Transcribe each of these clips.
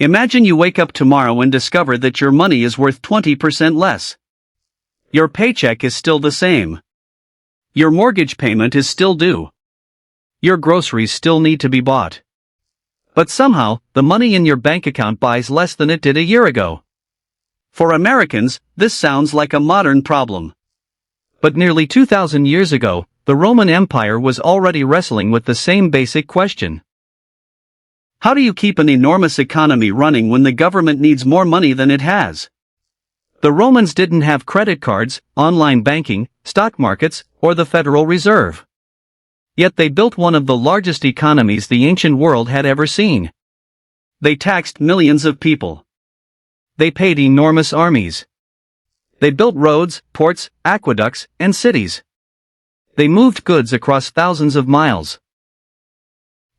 Imagine you wake up tomorrow and discover that your money is worth 20% less. Your paycheck is still the same. Your mortgage payment is still due. Your groceries still need to be bought. But somehow, the money in your bank account buys less than it did a year ago. For Americans, this sounds like a modern problem. But nearly 2,000 years ago, the Roman Empire was already wrestling with the same basic question. How do you keep an enormous economy running when the government needs more money than it has? The Romans didn't have credit cards, online banking, stock markets, or the Federal Reserve. Yet they built one of the largest economies the ancient world had ever seen. They taxed millions of people. They paid enormous armies. They built roads, ports, aqueducts, and cities. They moved goods across thousands of miles.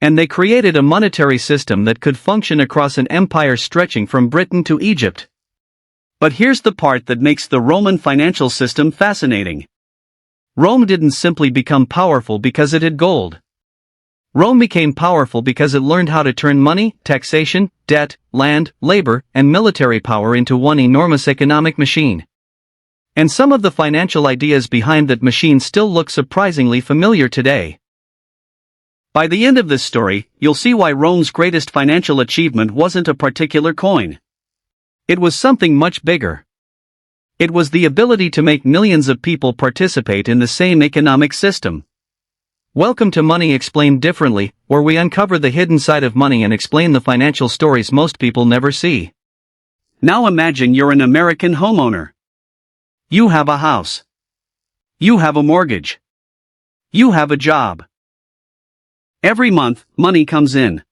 And they created a monetary system that could function across an empire stretching from Britain to Egypt. But here's the part that makes the Roman financial system fascinating. Rome didn't simply become powerful because it had gold. Rome became powerful because it learned how to turn money, taxation, debt, land, labor, and military power into one enormous economic machine. And some of the financial ideas behind that machine still look surprisingly familiar today. By the end of this story, you'll see why Rome's greatest financial achievement wasn't a particular coin. It was something much bigger. It was the ability to make millions of people participate in the same economic system. Welcome to Money Explained Differently, where we uncover the hidden side of money and explain the financial stories most people never see. Now imagine you're an American homeowner. You have a house. You have a mortgage. You have a job. Every month, money comes in.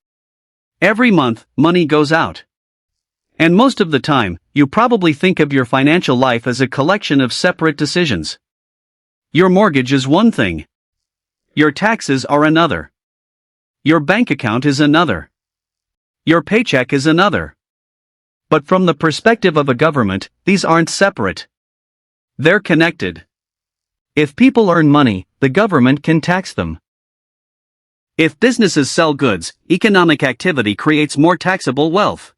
Every month, money goes out. And most of the time, you probably think of your financial life as a collection of separate decisions. Your mortgage is one thing. Your taxes are another. Your bank account is another. Your paycheck is another. But from the perspective of a government, these aren't separate. They're connected. If people earn money, the government can tax them. If businesses sell goods, economic activity creates more taxable wealth.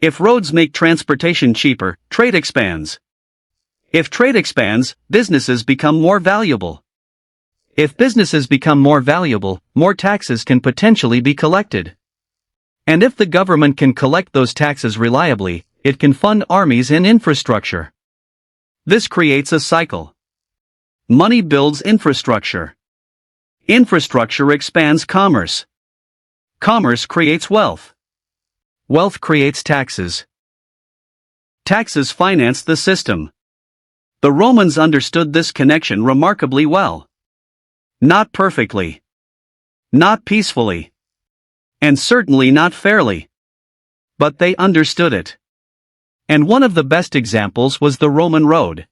If roads make transportation cheaper, trade expands. If trade expands, businesses become more valuable. If businesses become more valuable, more taxes can potentially be collected. And if the government can collect those taxes reliably, it can fund armies and infrastructure. This creates a cycle. Money builds infrastructure. Infrastructure expands commerce. Commerce creates wealth. Wealth creates taxes. Taxes finance the system. The Romans understood this connection remarkably well. Not perfectly. Not peacefully. And certainly not fairly. But they understood it. And one of the best examples was the Roman road.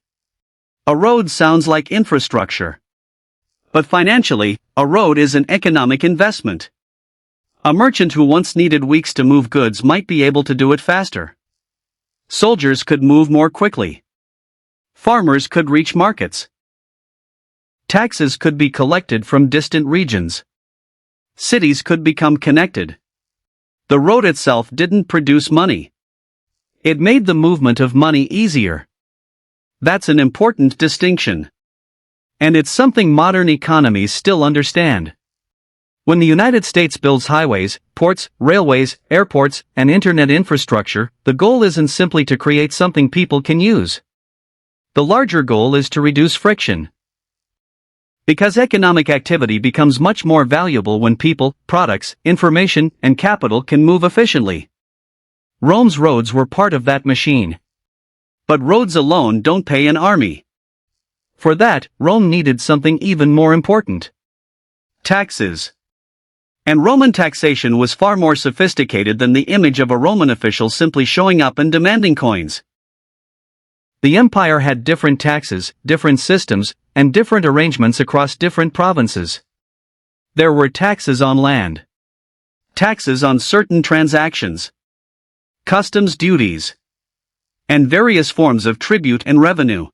A road sounds like infrastructure. But financially, a road is an economic investment. A merchant who once needed weeks to move goods might be able to do it faster. Soldiers could move more quickly. Farmers could reach markets. Taxes could be collected from distant regions. Cities could become connected. The road itself didn't produce money. It made the movement of money easier. That's an important distinction. And it's something modern economies still understand. When the United States builds highways, ports, railways, airports, and internet infrastructure, the goal isn't simply to create something people can use. The larger goal is to reduce friction. Because economic activity becomes much more valuable when people, products, information, and capital can move efficiently. Rome's roads were part of that machine. But roads alone don't pay an army. For that, Rome needed something even more important. Taxes. And Roman taxation was far more sophisticated than the image of a Roman official simply showing up and demanding coins. The empire had different taxes, different systems, and different arrangements across different provinces. There were taxes on land. Taxes on certain transactions. Customs duties. And various forms of tribute and revenue.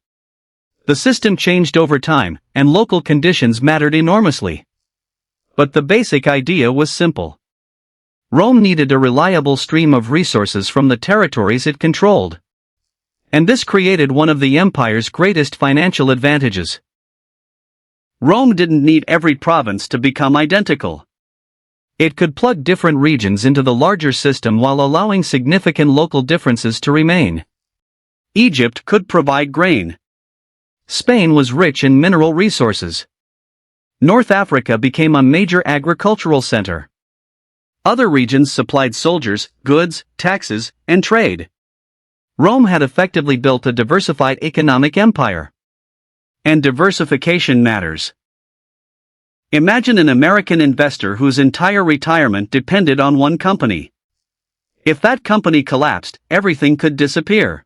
The system changed over time, and local conditions mattered enormously. But the basic idea was simple. Rome needed a reliable stream of resources from the territories it controlled. And this created one of the empire's greatest financial advantages. Rome didn't need every province to become identical. It could plug different regions into the larger system while allowing significant local differences to remain. Egypt could provide grain. Spain was rich in mineral resources. North Africa became a major agricultural center. Other regions supplied soldiers, goods, taxes, and trade. Rome had effectively built a diversified economic empire. And diversification matters. Imagine an American investor whose entire retirement depended on one company. If that company collapsed, everything could disappear.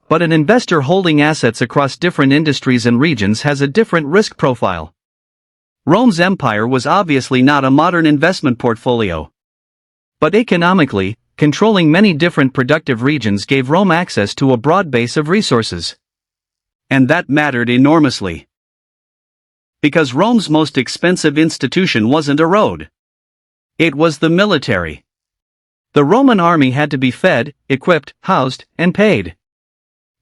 But an investor holding assets across different industries and regions has a different risk profile. Rome's empire was obviously not a modern investment portfolio. But economically, controlling many different productive regions gave Rome access to a broad base of resources. And that mattered enormously. Because Rome's most expensive institution wasn't a road. It was the military. The Roman army had to be fed, equipped, housed, and paid.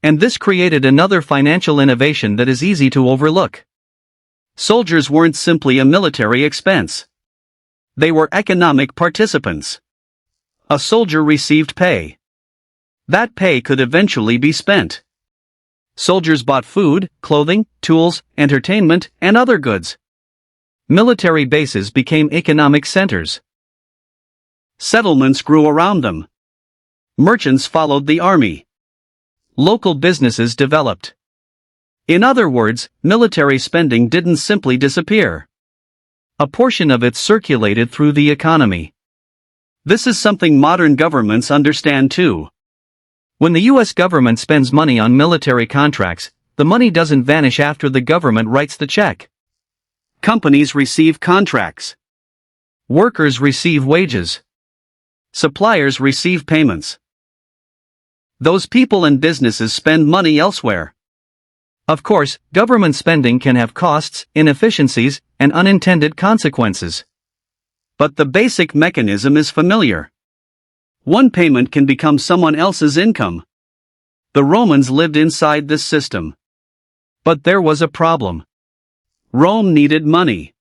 And this created another financial innovation that is easy to overlook. Soldiers weren't simply a military expense. They were economic participants. A soldier received pay. That pay could eventually be spent. Soldiers bought food, clothing, tools, entertainment, and other goods. Military bases became economic centers. Settlements grew around them. Merchants followed the army. Local businesses developed. In other words, military spending didn't simply disappear. A portion of it circulated through the economy. This is something modern governments understand too. When the US government spends money on military contracts, the money doesn't vanish after the government writes the check. Companies receive contracts. Workers receive wages. Suppliers receive payments. Those people and businesses spend money elsewhere. Of course, government spending can have costs, inefficiencies, and unintended consequences. But the basic mechanism is familiar. One payment can become someone else's income. The Romans lived inside this system. But there was a problem. Rome needed money.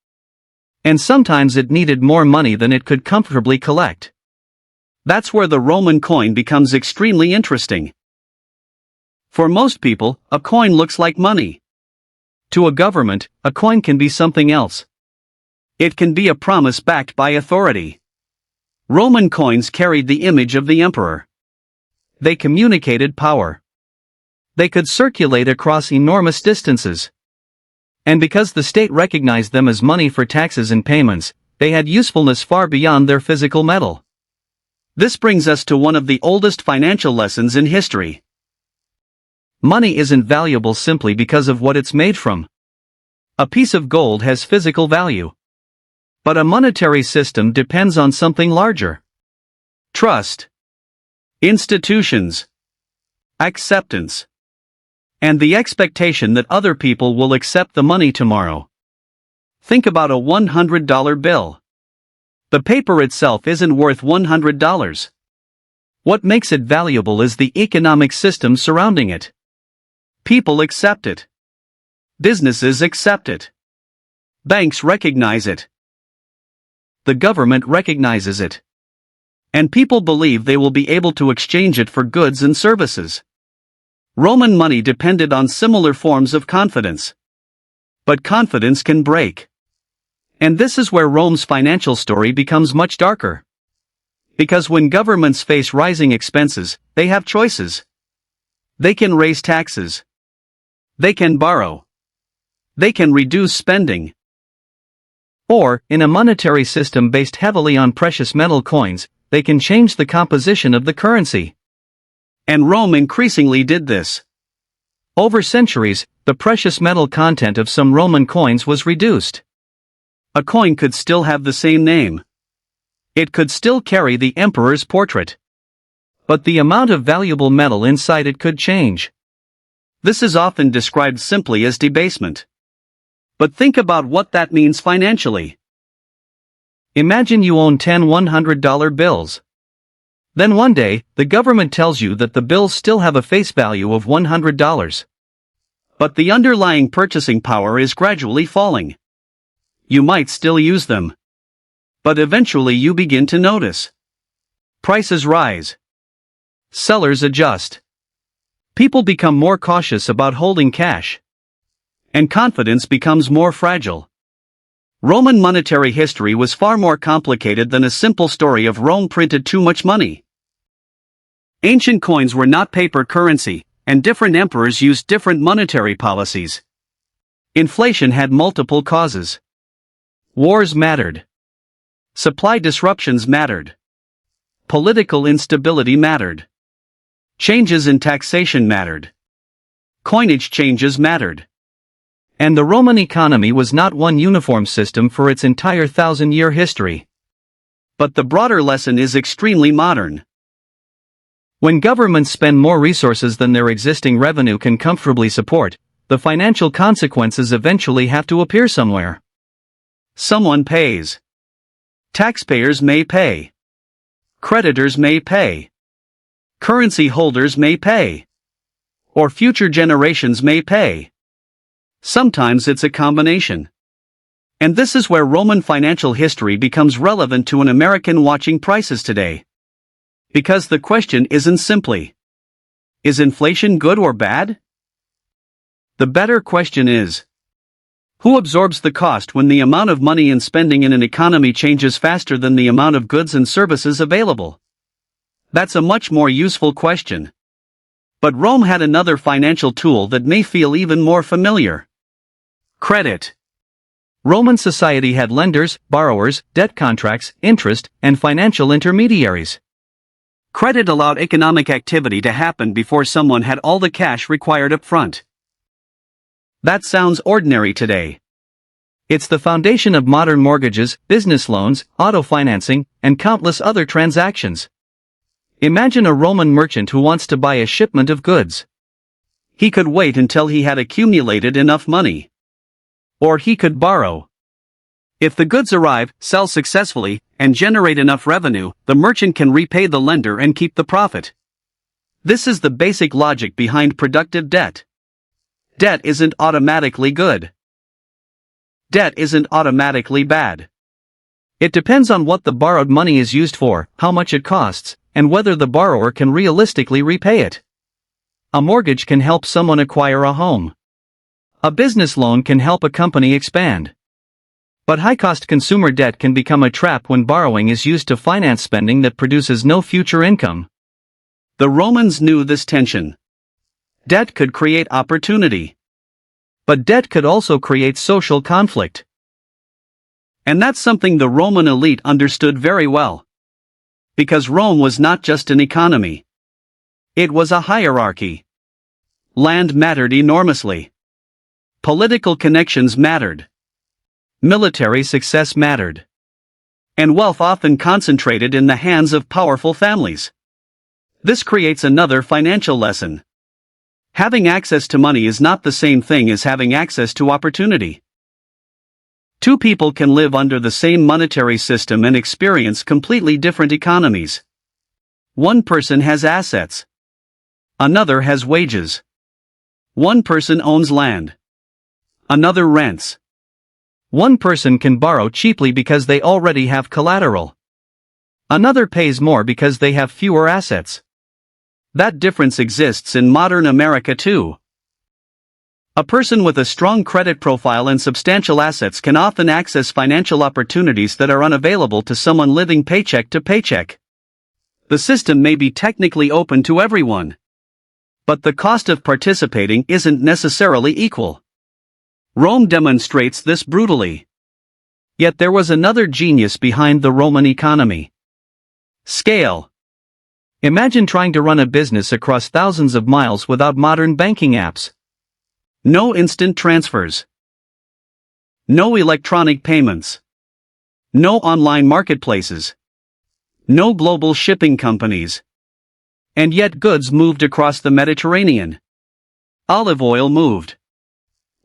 And sometimes it needed more money than it could comfortably collect. That's where the Roman coin becomes extremely interesting. For most people, a coin looks like money. To a government, a coin can be something else. It can be a promise backed by authority. Roman coins carried the image of the emperor. They communicated power. They could circulate across enormous distances. And because the state recognized them as money for taxes and payments, they had usefulness far beyond their physical metal. This brings us to one of the oldest financial lessons in history. Money isn't valuable simply because of what it's made from. A piece of gold has physical value. But a monetary system depends on something larger. Trust. Institutions. Acceptance. And the expectation that other people will accept the money tomorrow. Think about a $100 bill. The paper itself isn't worth $100. What makes it valuable is the economic system surrounding it. People accept it. Businesses accept it. Banks recognize it. The government recognizes it. And people believe they will be able to exchange it for goods and services. Roman money depended on similar forms of confidence. But confidence can break. And this is where Rome's financial story becomes much darker. Because when governments face rising expenses, they have choices. They can raise taxes. They can borrow. They can reduce spending. Or, in a monetary system based heavily on precious metal coins, they can change the composition of the currency. And Rome increasingly did this. Over centuries, the precious metal content of some Roman coins was reduced. A coin could still have the same name. It could still carry the emperor's portrait. But the amount of valuable metal inside it could change. This is often described simply as debasement. But think about what that means financially. Imagine you own 10 $100 bills. Then one day, the government tells you that the bills still have a face value of $100. But the underlying purchasing power is gradually falling. You might still use them. But eventually you begin to notice. Prices rise. Sellers adjust. People become more cautious about holding cash. And confidence becomes more fragile. Roman monetary history was far more complicated than a simple story of Rome printed too much money. Ancient coins were not paper currency, and different emperors used different monetary policies. Inflation had multiple causes. Wars mattered. Supply disruptions mattered. Political instability mattered. Changes in taxation mattered. Coinage changes mattered. And the Roman economy was not one uniform system for its entire 1,000-year history. But the broader lesson is extremely modern. When governments spend more resources than their existing revenue can comfortably support, the financial consequences eventually have to appear somewhere. Someone pays. Taxpayers may pay. Creditors may pay. Currency holders may pay. Or future generations may pay. Sometimes it's a combination. And this is where Roman financial history becomes relevant to an American watching prices today. Because the question isn't simply, is inflation good or bad? The better question is, who absorbs the cost when the amount of money and spending in an economy changes faster than the amount of goods and services available? That's a much more useful question. But Rome had another financial tool that may feel even more familiar. Credit. Roman society had lenders, borrowers, debt contracts, interest, and financial intermediaries. Credit allowed economic activity to happen before someone had all the cash required up front. That sounds ordinary today. It's the foundation of modern mortgages, business loans, auto financing, and countless other transactions. Imagine a Roman merchant who wants to buy a shipment of goods. He could wait until he had accumulated enough money. Or he could borrow. If the goods arrive, sell successfully, and generate enough revenue, the merchant can repay the lender and keep the profit. This is the basic logic behind productive debt. Debt isn't automatically good. Debt isn't automatically bad. It depends on what the borrowed money is used for, how much it costs, and whether the borrower can realistically repay it. A mortgage can help someone acquire a home. A business loan can help a company expand. But high-cost consumer debt can become a trap when borrowing is used to finance spending that produces no future income. The Romans knew this tension. Debt could create opportunity. But debt could also create social conflict. And that's something the Roman elite understood very well. Because Rome was not just an economy. It was a hierarchy. Land mattered enormously. Political connections mattered. Military success mattered. And wealth often concentrated in the hands of powerful families. This creates another financial lesson. Having access to money is not the same thing as having access to opportunity. Two people can live under the same monetary system and experience completely different economies. One person has assets. Another has wages. One person owns land. Another rents. One person can borrow cheaply because they already have collateral. Another pays more because they have fewer assets. That difference exists in modern America too. A person with a strong credit profile and substantial assets can often access financial opportunities that are unavailable to someone living paycheck to paycheck. The system may be technically open to everyone. But the cost of participating isn't necessarily equal. Rome demonstrates this brutally. Yet there was another genius behind the Roman economy. Scale. Imagine trying to run a business across thousands of miles without modern banking apps. No instant transfers. No electronic payments. No online marketplaces. No global shipping companies. And yet goods moved across the Mediterranean. Olive oil moved.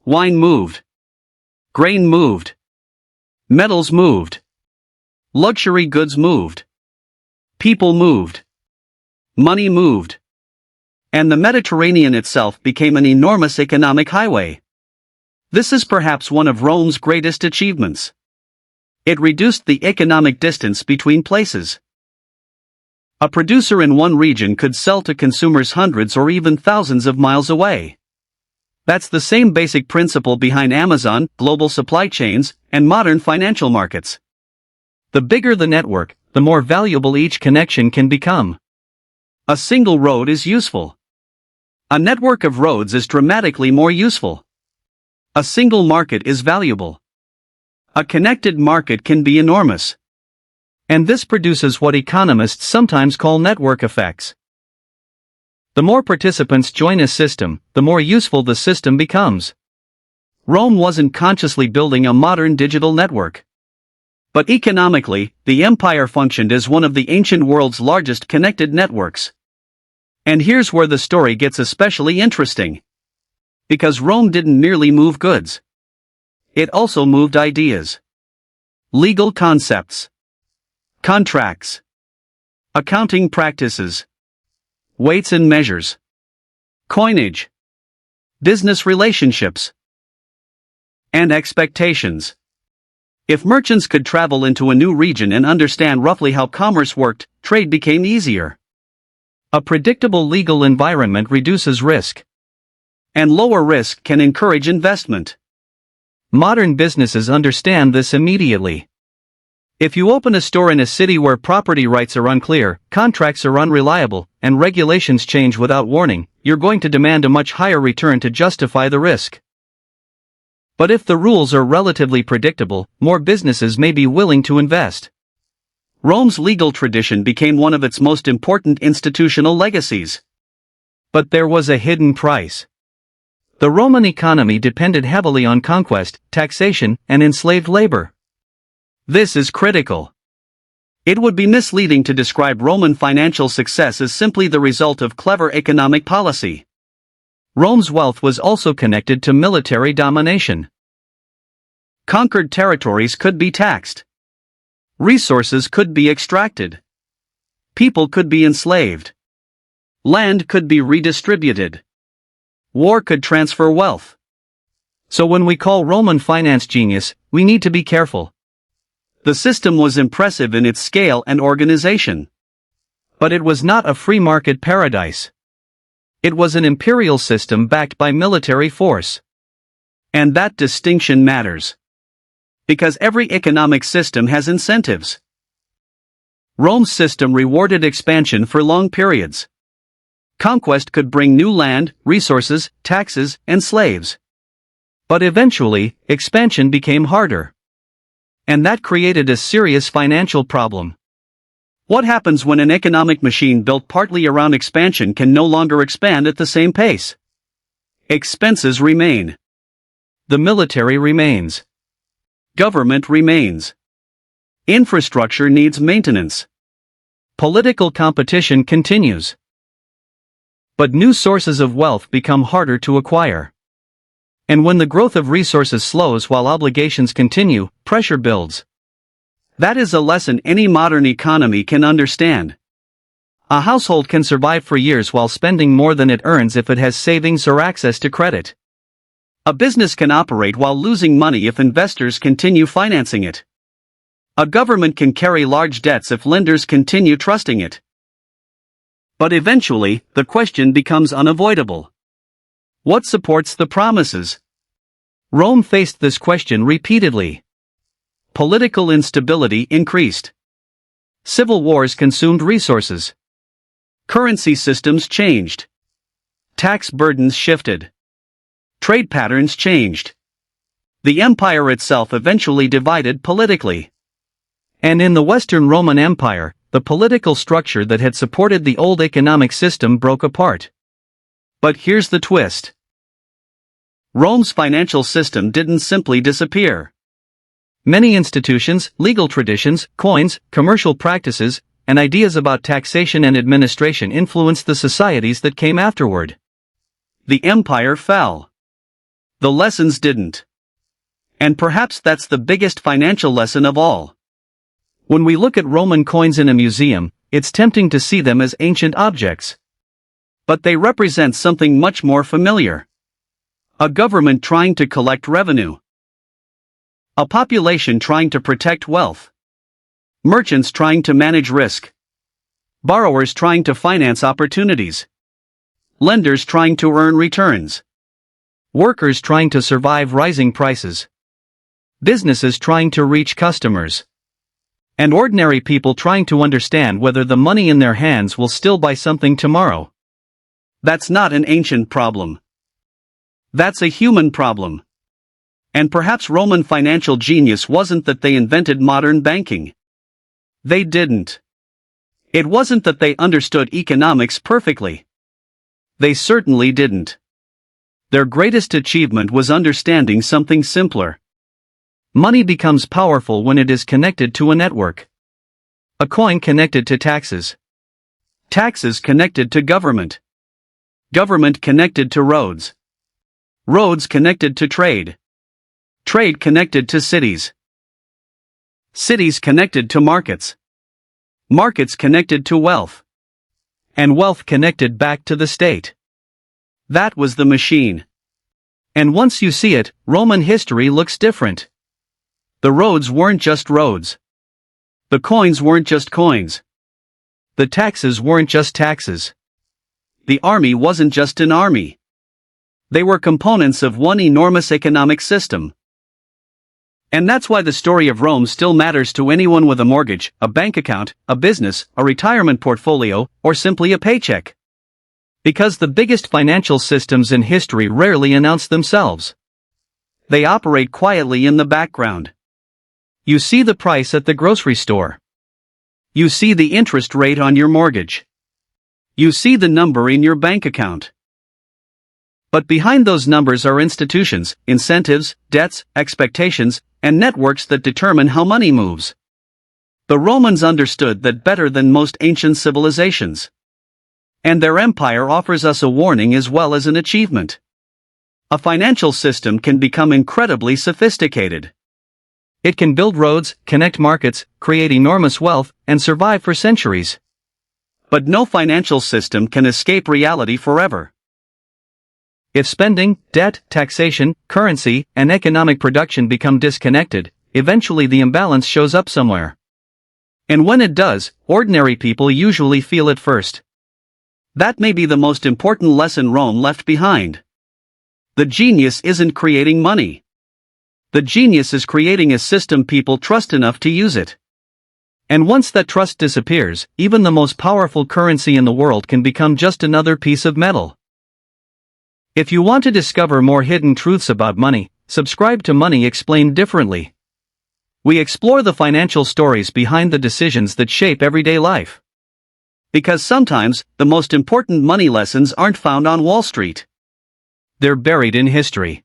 Wine moved. Grain moved. Metals moved. Luxury goods moved. People moved. Money moved. And the Mediterranean itself became an enormous economic highway. This is perhaps one of Rome's greatest achievements. It reduced the economic distance between places. A producer in one region could sell to consumers hundreds or even thousands of miles away. That's the same basic principle behind Amazon, global supply chains, and modern financial markets. The bigger the network, the more valuable each connection can become. A single road is useful. A network of roads is dramatically more useful. A single market is valuable. A connected market can be enormous. And this produces what economists sometimes call network effects. The more participants join a system, the more useful the system becomes. Rome wasn't consciously building a modern digital network. But economically, the empire functioned as one of the ancient world's largest connected networks. And here's where the story gets especially interesting. Because Rome didn't merely move goods. It also moved ideas. Legal concepts. Contracts. Accounting practices. Weights and measures. Coinage. Business relationships. And expectations. If merchants could travel into a new region and understand roughly how commerce worked, trade became easier. A predictable legal environment reduces risk. And lower risk can encourage investment. Modern businesses understand this immediately. If you open a store in a city where property rights are unclear, contracts are unreliable, and regulations change without warning, you're going to demand a much higher return to justify the risk. But if the rules are relatively predictable, more businesses may be willing to invest. Rome's legal tradition became one of its most important institutional legacies. But there was a hidden price. The Roman economy depended heavily on conquest, taxation, and enslaved labor. This is critical. It would be misleading to describe Roman financial success as simply the result of clever economic policy. Rome's wealth was also connected to military domination. Conquered territories could be taxed. Resources could be extracted. People could be enslaved. Land could be redistributed. War could transfer wealth. So when we call Roman finance genius, we need to be careful. The system was impressive in its scale and organization. But it was not a free market paradise. It was an imperial system backed by military force. And that distinction matters. Because every economic system has incentives. Rome's system rewarded expansion for long periods. Conquest could bring new land, resources, taxes, and slaves. But eventually, expansion became harder. And that created a serious financial problem. What happens when an economic machine built partly around expansion can no longer expand at the same pace? Expenses remain. The military remains. Government remains. Infrastructure needs maintenance. Political competition continues. But new sources of wealth become harder to acquire. And when the growth of resources slows while obligations continue, pressure builds. That is a lesson any modern economy can understand. A household can survive for years while spending more than it earns if it has savings or access to credit. A business can operate while losing money if investors continue financing it. A government can carry large debts if lenders continue trusting it. But eventually, the question becomes unavoidable. What supports the promises? Rome faced this question repeatedly. Political instability increased. Civil wars consumed resources. Currency systems changed. Tax burdens shifted. Trade patterns changed. The empire itself eventually divided politically. And in the Western Roman Empire, the political structure that had supported the old economic system broke apart. But here's the twist. Rome's financial system didn't simply disappear. Many institutions, legal traditions, coins, commercial practices, and ideas about taxation and administration influenced the societies that came afterward. The empire fell. The lessons didn't. And perhaps that's the biggest financial lesson of all. When we look at Roman coins in a museum, it's tempting to see them as ancient objects. But they represent something much more familiar. A government trying to collect revenue. A population trying to protect wealth. Merchants trying to manage risk. Borrowers trying to finance opportunities. Lenders trying to earn returns. Workers trying to survive rising prices. Businesses trying to reach customers. And ordinary people trying to understand whether the money in their hands will still buy something tomorrow. That's not an ancient problem. That's a human problem. And perhaps Roman financial genius wasn't that they invented modern banking. They didn't. It wasn't that they understood economics perfectly. They certainly didn't. Their greatest achievement was understanding something simpler. Money becomes powerful when it is connected to a network. A coin connected to taxes. Taxes connected to government. Government connected to roads. Roads connected to trade. Trade connected to cities. Cities connected to markets. Markets connected to wealth. And wealth connected back to the state. That was the machine. And once you see it, Roman history looks different. The roads weren't just roads. The coins weren't just coins. The taxes weren't just taxes. The army wasn't just an army. They were components of one enormous economic system. And that's why the story of Rome still matters to anyone with a mortgage, a bank account, a business, a retirement portfolio, or simply a paycheck. Because the biggest financial systems in history rarely announce themselves. They operate quietly in the background. You see the price at the grocery store. You see the interest rate on your mortgage. You see the number in your bank account. But behind those numbers are institutions, incentives, debts, expectations, and networks that determine how money moves. The Romans understood that better than most ancient civilizations. And their empire offers us a warning as well as an achievement. A financial system can become incredibly sophisticated. It can build roads, connect markets, create enormous wealth, and survive for centuries. But no financial system can escape reality forever. If spending, debt, taxation, currency, and economic production become disconnected, eventually the imbalance shows up somewhere. And when it does, ordinary people usually feel it first. That may be the most important lesson Rome left behind. The genius isn't creating money. The genius is creating a system people trust enough to use it. And once that trust disappears, even the most powerful currency in the world can become just another piece of metal. If you want to discover more hidden truths about money, subscribe to Money Explained Differently. We explore the financial stories behind the decisions that shape everyday life. Because sometimes, the most important money lessons aren't found on Wall Street. They're buried in history.